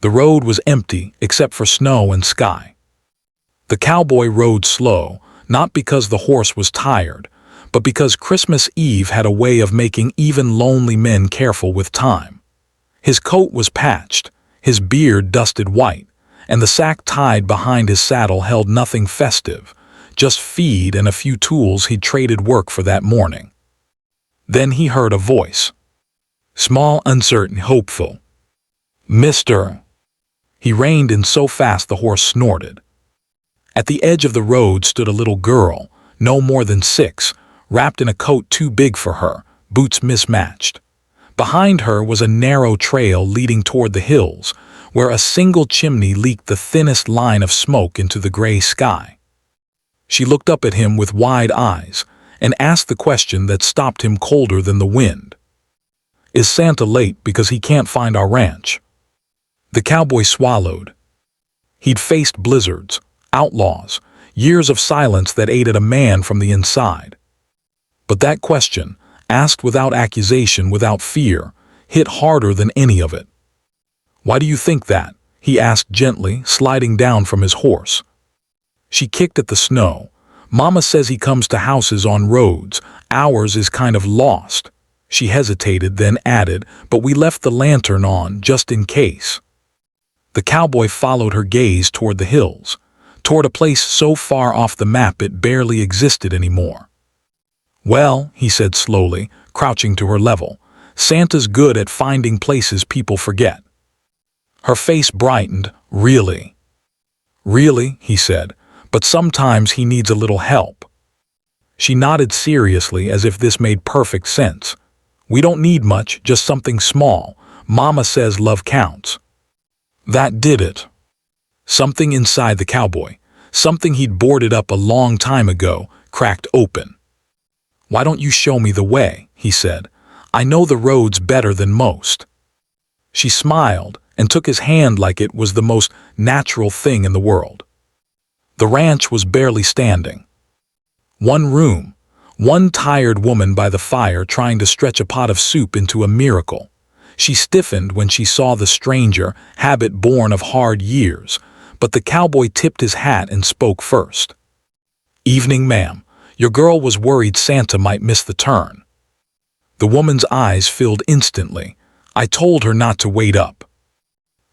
The road was empty except for snow and sky. The cowboy rode slow, not because the horse was tired, but because Christmas Eve had a way of making even lonely men careful with time. His coat was patched, his beard dusted white, and the sack tied behind his saddle held nothing festive, just feed and a few tools he'd traded work for that morning. Then he heard a voice. Small, uncertain, hopeful. "Mr." He reined in so fast the horse snorted. At the edge of the road stood a little girl, no more than 6, wrapped in a coat too big for her, boots mismatched. Behind her was a narrow trail leading toward the hills, where a single chimney leaked the thinnest line of smoke into the gray sky. She looked up at him with wide eyes and asked the question that stopped him colder than the wind. "Is Santa late because he can't find our ranch?" The cowboy swallowed. He'd faced blizzards, outlaws, years of silence that ate at a man from the inside. But that question, asked without accusation, without fear, hit harder than any of it. "Why do you think that?" he asked gently, sliding down from his horse. She kicked at the snow. "Mama says he comes to houses on roads. Ours is kind of lost." She hesitated, then added, "But we left the lantern on, just in case." The cowboy followed her gaze toward the hills, toward a place so far off the map it barely existed anymore. "Well," he said slowly, crouching to her level, "Santa's good at finding places people forget." Her face brightened. "Really?" "Really," he said, "but sometimes he needs a little help." She nodded seriously as if this made perfect sense. "We don't need much, just something small. Mama says love counts." That did it. Something inside the cowboy, something he'd boarded up a long time ago, cracked open. "Why don't you show me the way?" he said. "I know the roads better than most." She smiled and took his hand like it was the most natural thing in the world. The ranch was barely standing. One room, one tired woman by the fire trying to stretch a pot of soup into a miracle. She stiffened when she saw the stranger, habit born of hard years, but the cowboy tipped his hat and spoke first. "Evening, ma'am. Your girl was worried Santa might miss the turn." The woman's eyes filled instantly. "I told her not to wait up."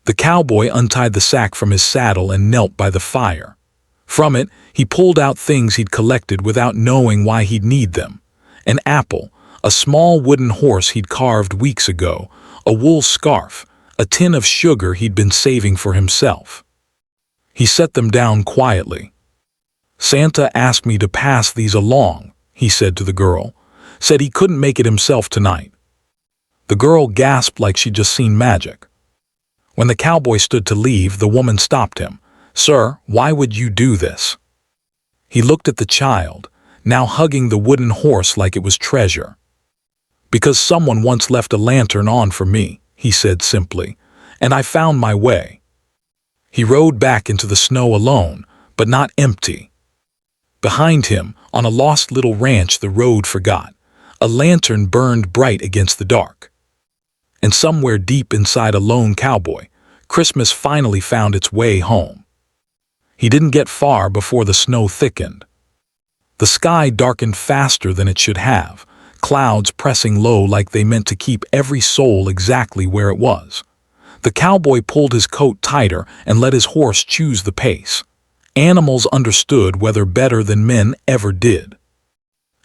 The cowboy untied the sack from his saddle and knelt by the fire. From it, he pulled out things he'd collected without knowing why he'd need them. An apple, a small wooden horse he'd carved weeks ago, a wool scarf, a tin of sugar he'd been saving for himself. He set them down quietly. "Santa asked me to pass these along," he said to the girl. "Said he couldn't make it himself tonight." The girl gasped like she'd just seen magic. When the cowboy stood to leave, the woman stopped him. "Sir, why would you do this?" He looked at the child, now hugging the wooden horse like it was treasure. "Because someone once left a lantern on for me," he said simply, "and I found my way." He rode back into the snow alone, but not empty. Behind him, on a lost little ranch the road forgot, a lantern burned bright against the dark. And somewhere deep inside a lone cowboy, Christmas finally found its way home. He didn't get far before the snow thickened. The sky darkened faster than it should have, clouds pressing low like they meant to keep every soul exactly where it was. The cowboy pulled his coat tighter and let his horse choose the pace. Animals understood weather better than men ever did.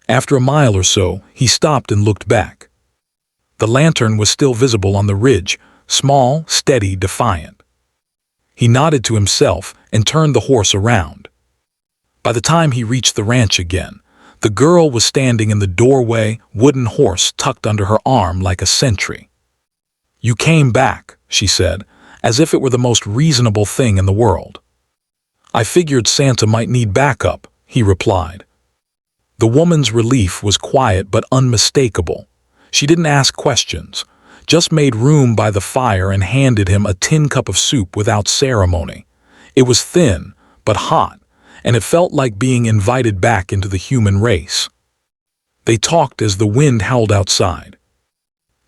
After a mile or so, he stopped and looked back. The lantern was still visible on the ridge, small, steady, defiant. He nodded to himself and turned the horse around. By the time he reached the ranch again, the girl was standing in the doorway, wooden horse tucked under her arm like a sentry. "You came back," she said, as if it were the most reasonable thing in the world. "I figured Santa might need backup," he replied. The woman's relief was quiet but unmistakable. She didn't ask questions, just made room by the fire and handed him a tin cup of soup without ceremony. It was thin, but hot, and it felt like being invited back into the human race. They talked as the wind howled outside.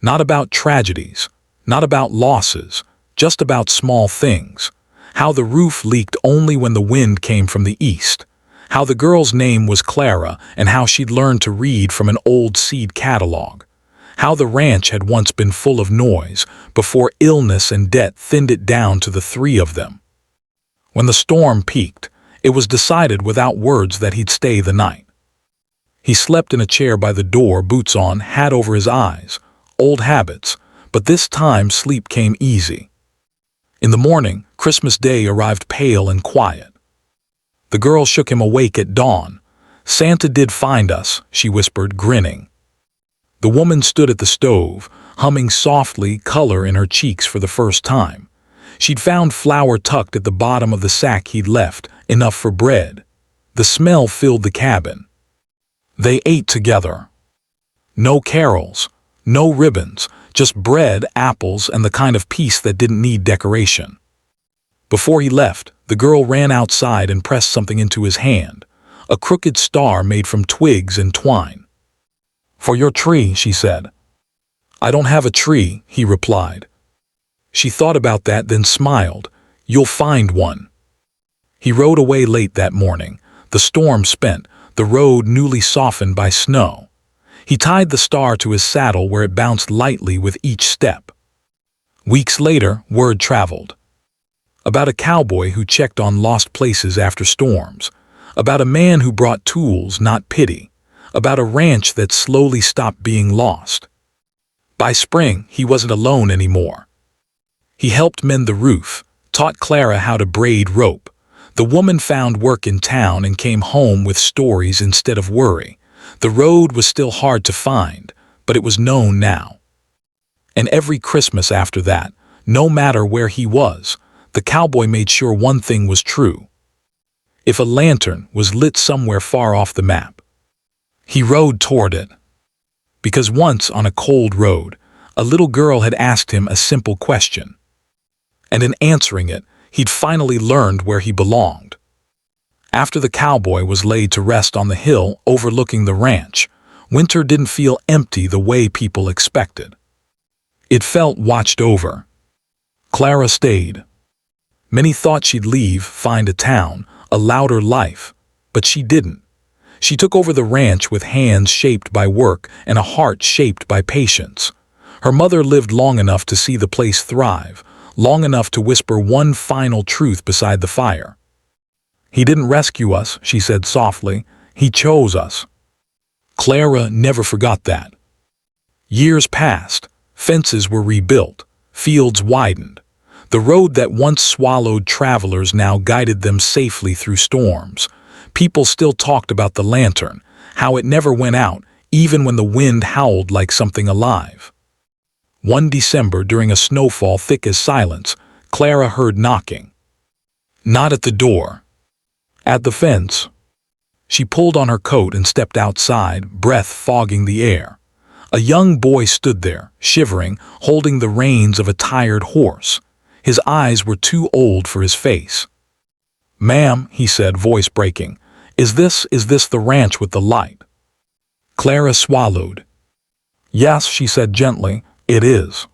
Not about tragedies, not about losses, just about small things. How the roof leaked only when the wind came from the east. How the girl's name was Clara and how she'd learned to read from an old seed catalog. How the ranch had once been full of noise before illness and debt thinned it down to the three of them. When the storm peaked, it was decided without words that he'd stay the night. He slept in a chair by the door, boots on, hat over his eyes. Old habits, but this time sleep came easy. In the morning, Christmas Day arrived pale and quiet. The girl shook him awake at dawn. "Santa did find us," she whispered, grinning. The woman stood at the stove, humming softly, color in her cheeks for the first time. She'd found flour tucked at the bottom of the sack he'd left, enough for bread. The smell filled the cabin. They ate together. No carols, no ribbons, just bread, apples, and the kind of peace that didn't need decoration. Before he left, the girl ran outside and pressed something into his hand, a crooked star made from twigs and twine. "For your tree," she said. "I don't have a tree," he replied. She thought about that, then smiled. "You'll find one." He rode away late that morning, the storm spent, the road newly softened by snow. He tied the star to his saddle where it bounced lightly with each step. Weeks later, word traveled. About a cowboy who checked on lost places after storms. About a man who brought tools, not pity. About a ranch that slowly stopped being lost. By spring, he wasn't alone anymore. He helped mend the roof, taught Clara how to braid rope. The woman found work in town and came home with stories instead of worry. The road was still hard to find, but it was known now. And every Christmas after that, no matter where he was, the cowboy made sure one thing was true. If a lantern was lit somewhere far off the map, he rode toward it. Because once on a cold road, a little girl had asked him a simple question. And in answering it, he'd finally learned where he belonged. After the cowboy was laid to rest on the hill overlooking the ranch, winter didn't feel empty the way people expected. It felt watched over. Clara stayed. Many thought she'd leave, find a town, a louder life, but she didn't. She took over the ranch with hands shaped by work and a heart shaped by patience. Her mother lived long enough to see the place thrive, long enough to whisper one final truth beside the fire. "He didn't rescue us," she said softly. "He chose us." Clara never forgot that. Years passed. Fences were rebuilt. Fields widened. The road that once swallowed travelers now guided them safely through storms. People still talked about the lantern, how it never went out, even when the wind howled like something alive. One December, during a snowfall thick as silence, Clara heard knocking. Not at the door. At the fence. She pulled on her coat and stepped outside, breath fogging the air. A young boy stood there, shivering, holding the reins of a tired horse. His eyes were too old for his face. "Ma'am," he said, voice breaking, is this the ranch with the light?" Clara swallowed. "Yes," she said gently, "it is."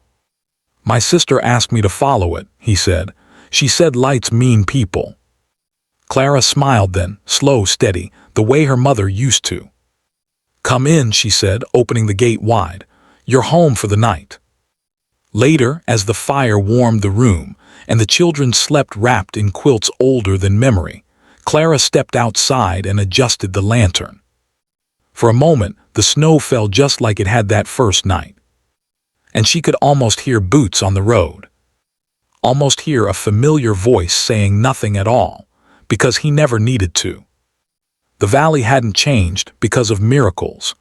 "My sister asked me to follow it," he said. "She said lights mean people." Clara smiled then, slow, steady, the way her mother used to. "Come in," she said, opening the gate wide. "You're home for the night." Later, as the fire warmed the room, and the children slept wrapped in quilts older than memory, Clara stepped outside and adjusted the lantern. For a moment, the snow fell just like it had that first night. And she could almost hear boots on the road. Almost hear a familiar voice saying nothing at all, because he never needed to. The valley hadn't changed because of miracles.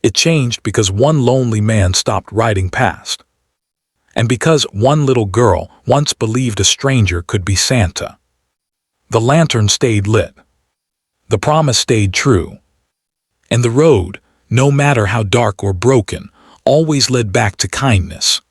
It changed because one lonely man stopped riding past. And because one little girl once believed a stranger could be Santa. The lantern stayed lit. The promise stayed true. And the road, no matter how dark or broken, always led back to kindness.